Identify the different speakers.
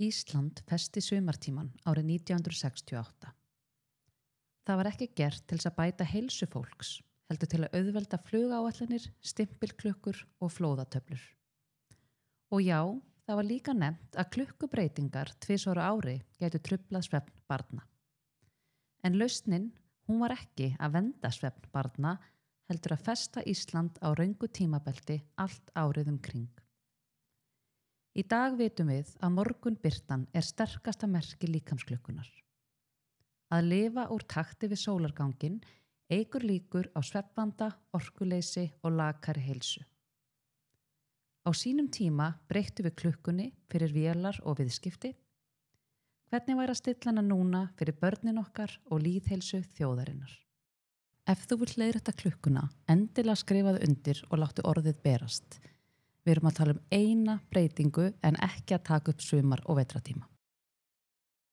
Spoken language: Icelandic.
Speaker 1: Ísland festi sumartíman árið 1968. Það var ekki gert til þess að bæta heilsu fólks, heldur til að auðvelda flugáætlanir, stimpilklukkur og flóðatöflur. Og já, það var líka nefnt að klukkubreytingar 2 ári gætu truflað svefn barna. En lausnin, hún var ekki að vernda svefn barna, heldur að festa Ísland á röngu tímabelti allt árið kring. Í dag vitum við að morgunbirtan er sterkasta merki líkamsklukkunar. Að lifa úr takti við sólarganginn eykur líkur á svefnvanda, orkuleysi og lakari heilsu. Á sínum tíma breyttum við klukkunni fyrir vélar og viðskipti. Hvernig væri að stilla hana núna fyrir börnin okkar og lýðheilsu þjóðarinnar? Ef þú vill leiðrétta klukkuna, endilega skrifaðu undir og láttu orðið berast. Við erum að tala eina breytingu en ekki að taka upp sumar- og vetratíma.